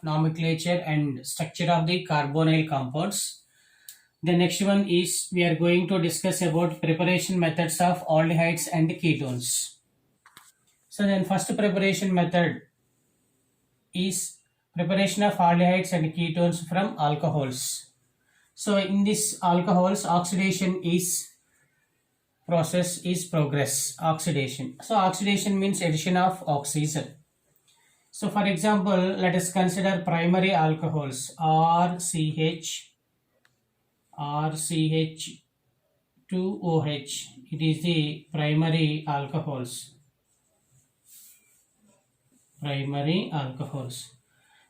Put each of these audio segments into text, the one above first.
nomenclature and structure of the carbonyl compounds. The next one is we are going to discuss about preparation methods of aldehydes and ketones. So then first preparation method is preparation of aldehydes and ketones from alcohols. So in this alcohols oxidation is process is progress oxidation. So oxidation means addition of oxygen. So for example, let us consider primary alcohols RCH2OH. It is the primary alcohols.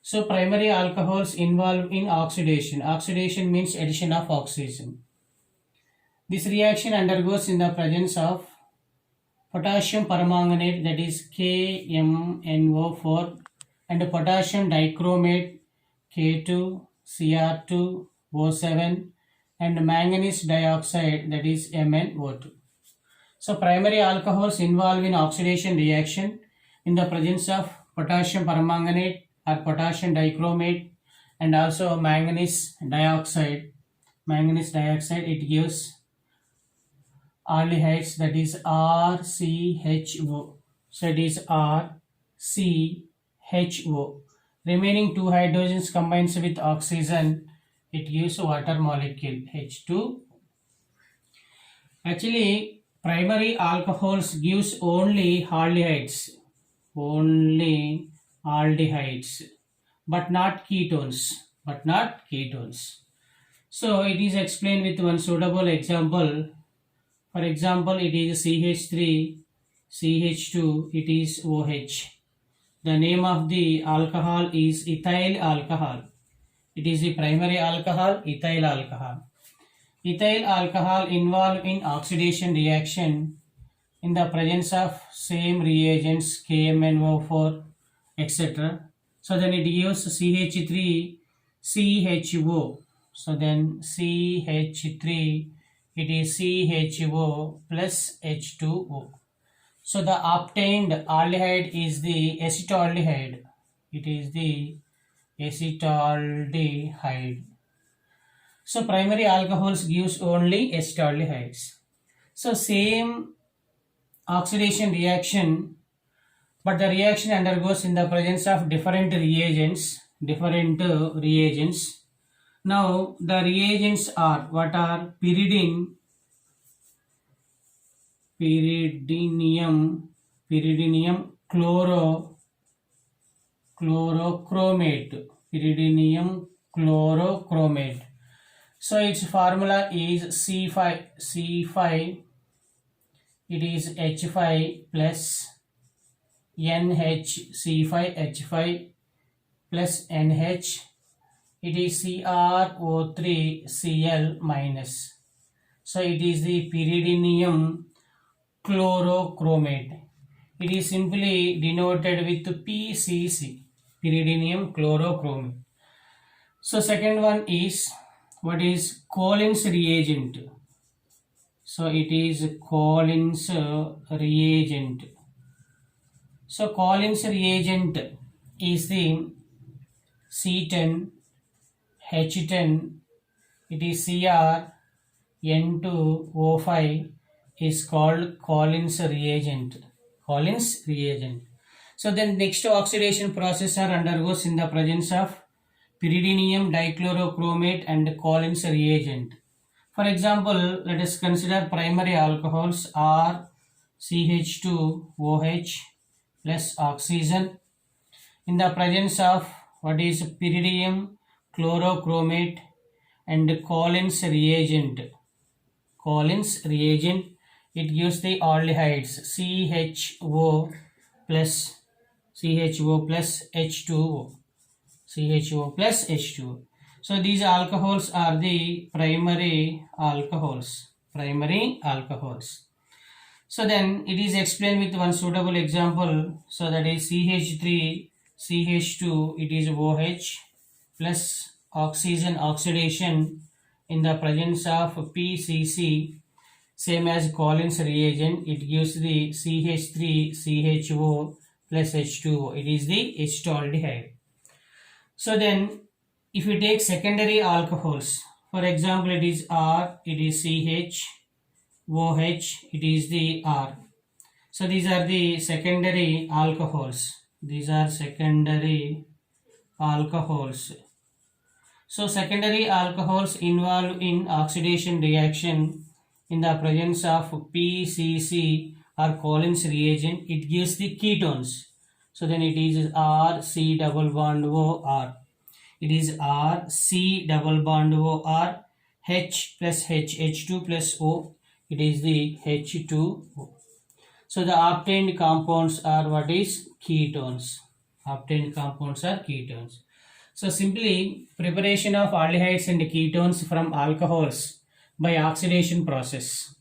So primary alcohols involve in oxidation. Oxidation means addition of oxygen. This reaction undergoes in the presence of potassium permanganate, that is KMNO4, and potassium dichromate K2Cr2O7, and manganese dioxide, that is MnO2. So primary alcohols involve in oxidation reaction in the presence of potassium permanganate or potassium dichromate and also manganese dioxide. It gives aldehydes, that is RCHO. So it is RCHO. Remaining two hydrogens combines with oxygen, it gives water molecule H2. Actually, primary alcohols gives only aldehydes, but not ketones. So it is explained with one suitable example. For example, it is CH3, CH2, it is OH. The name of the alcohol is ethyl alcohol. It is the primary alcohol, ethyl alcohol. Ethyl alcohol involved in oxidation reaction in the presence of same reagents KMNO4, etc. So then it gives CH3CHO. So then CH3, it is CHO plus H2O. So the obtained aldehyde is the acetaldehyde. It is the acetaldehyde. So primary alcohols gives only acetaldehydes. So same oxidation reaction, but the reaction undergoes in the presence of different reagents. Now the reagents are what are pyridinium, chlorochromate. So its formula is C5, it is H5 plus NHC5H5 plus NH, it is CrO3Cl minus. So it is the pyridinium chlorochromate. It is simply denoted with PCC, pyridinium chlorochromate. So second one is what is Collins reagent. So it is Collins reagent. So Collins reagent is the C10, H10, it is Cr N2O5 is called Collins reagent. So then next oxidation process are undergoes in the presence of pyridinium dichlorochromate and Collins reagent. For example, let us consider primary alcohols are CH2OH plus oxygen in the presence of what is pyridinium chlorochromate and Collins reagent. It gives the aldehydes CHO plus H2O. So these alcohols are the primary alcohols. So then it is explained with one suitable example. So that is CH3, CH2, it is OH plus oxygen oxidation in the presence of PCC, same as Collins reagent, it gives the CH3CHO plus H2O. It is the acetaldehyde. So then if you take secondary alcohols, for example it is R, it is CH, OH, it is the R. So these are the secondary alcohols. These are secondary alcohols. So secondary alcohols involved in oxidation reaction in the presence of PCC or Collins reagent. It gives the ketones. So then it is R C double bond O R. It is R C double bond O R H plus H H2 plus O. It is the H2O. So the obtained compounds are what is ketones. Obtained compounds are ketones. So simply preparation of aldehydes and ketones from alcohols by oxidation process.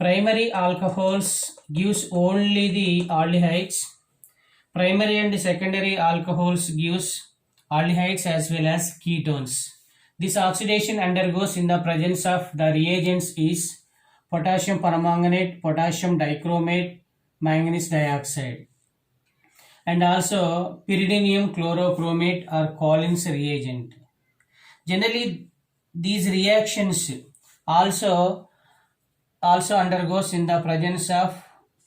Primary alcohols gives only the aldehydes. Primary and secondary alcohols gives aldehydes as well as ketones. This oxidation undergoes in the presence of the reagents is potassium permanganate, potassium dichromate, manganese dioxide, and also pyridinium chlorochromate or Collins reagent. Generally, these reactions also undergoes in the presence of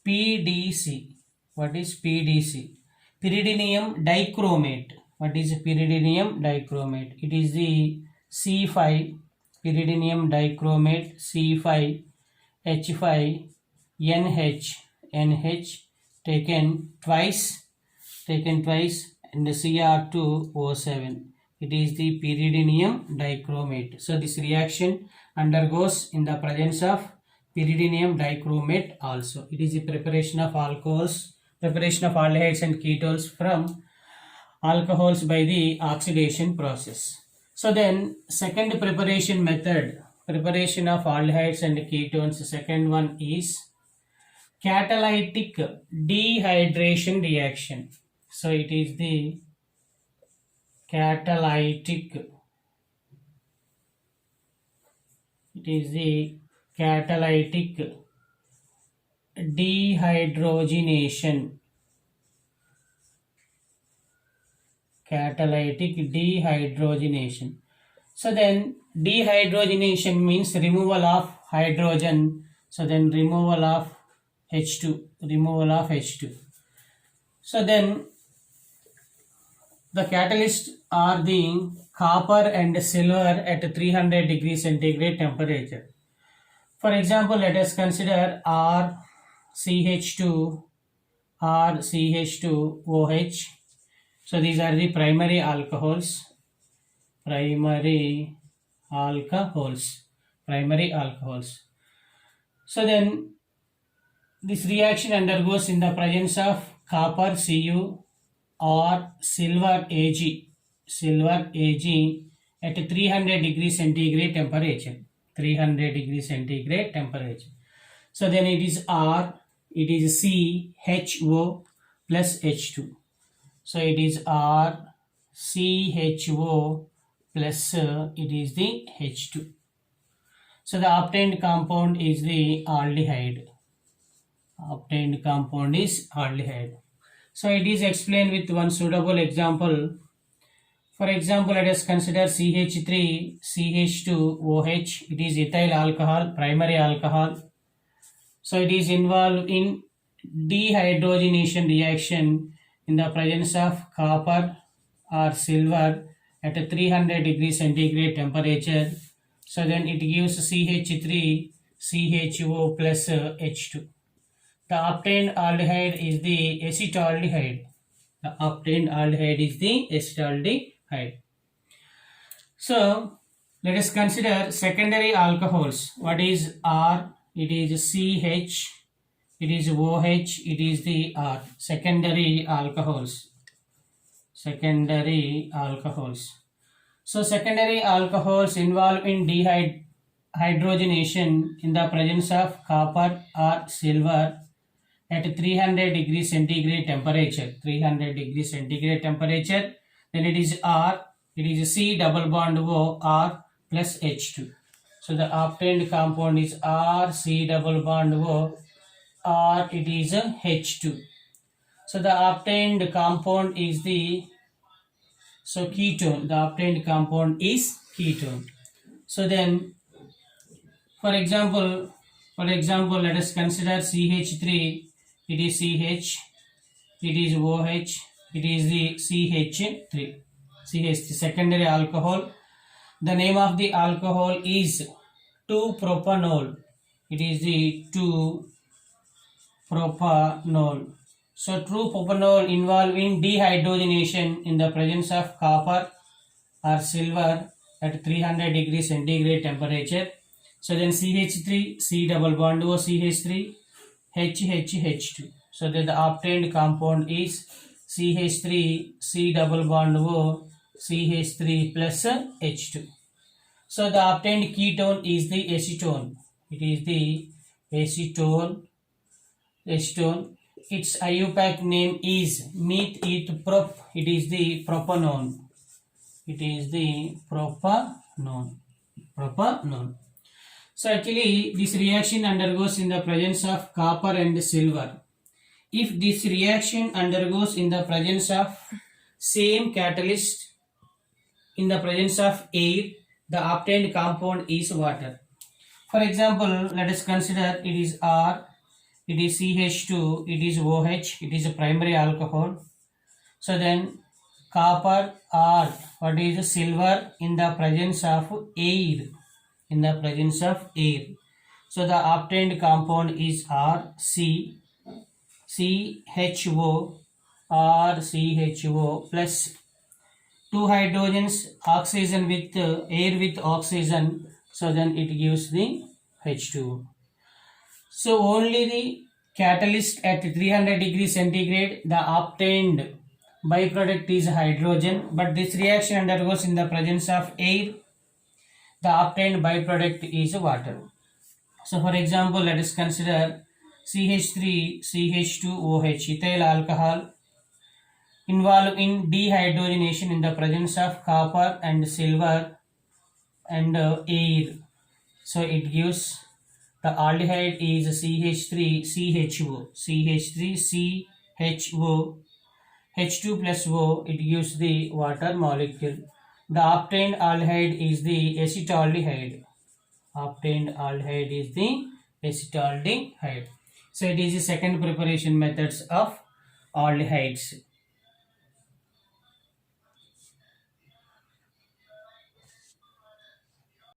PDC. What is PDC? Pyridinium dichromate. What is pyridinium dichromate? It is the C5, pyridinium dichromate, C5, H5, NH taken twice, and Cr2O7. It is the pyridinium dichromate. So this reaction undergoes in the presence of pyridinium dichromate also. It is the preparation of alcohols, preparation of aldehydes and ketones from alcohols by the oxidation process. So then second preparation method, preparation of aldehydes and ketones, second one is catalytic dehydration reaction. So it is the catalytic dehydrogenation. Catalytic dehydrogenation. So then dehydrogenation means removal of hydrogen. So then removal of H2. So then the catalysts are the copper and silver at 300 degrees centigrade temperature. For example, let us consider RCH2, RCH2OH. So these are the primary alcohols. Primary alcohols. So then this reaction undergoes in the presence of copper Cu or silver Ag at 300 degrees centigrade temperature. So then it is R, it is CHO plus H2. So it is R CHO plus it is the H2. So the obtained compound is the aldehyde. So it is explained with one suitable example. For example, let us consider CH3 CH2OH. It is ethyl alcohol, primary alcohol. So it is involved in dehydrogenation reaction in the presence of copper or silver at a 300 degrees centigrade temperature. So then it gives CH3 CHO plus H2. The obtained aldehyde is the acetaldehyde. So let us consider secondary alcohols. What is R? It is CH, it is OH, it is the R. Secondary alcohols. So secondary alcohols involve in dehydrogenation in the presence of copper or silver at 300 degrees centigrade temperature. Then it is R, it is C double bond O R plus H2. So the obtained compound is R C double bond O R, it is a H2. So the obtained compound is the So ketone, the obtained compound is ketone. So then, for example, let us consider CH3. It is CH. It is OH. It is the CH3. CH, the secondary alcohol. The name of the alcohol is 2-propanol. It is the 2-propanol. So 2-propanol involving dehydrogenation in the presence of copper or silver at 300 degrees centigrade temperature. So then CH3, C double bond O CH3, HH2. So then the obtained compound is CH3, C double bond O, CH3 plus H2. So the obtained ketone is the acetone. It is the acetone. Its IUPAC name is methethprop. It is the propanone. It is the propanone. So actually this reaction undergoes in the presence of copper and silver. If this reaction undergoes in the presence of same catalyst in the presence of air, the obtained compound is water. For example, let us consider it is R, it is CH2, it is OH, it is a primary alcohol. So then copper or what is silver in the presence of air, in the presence of air. So the obtained compound is RC, CHO or CHO plus 2 hydrogens, oxygen with air with oxygen, so then it gives the H2O. So only the catalyst at 300 degrees centigrade, the obtained byproduct is hydrogen, but this reaction undergoes in the presence of air, the obtained byproduct is water. So for example, let us consider CH3, CH2OH, ethyl alcohol, involved in dehydrogenation in the presence of copper and silver and air. So it gives the aldehyde is CH3CHO, CH3CHO, H2 plus O, it gives the water molecule. The obtained aldehyde is the acetaldehyde. Obtained aldehyde is the acetaldehyde. So it is the second preparation methods of aldehydes.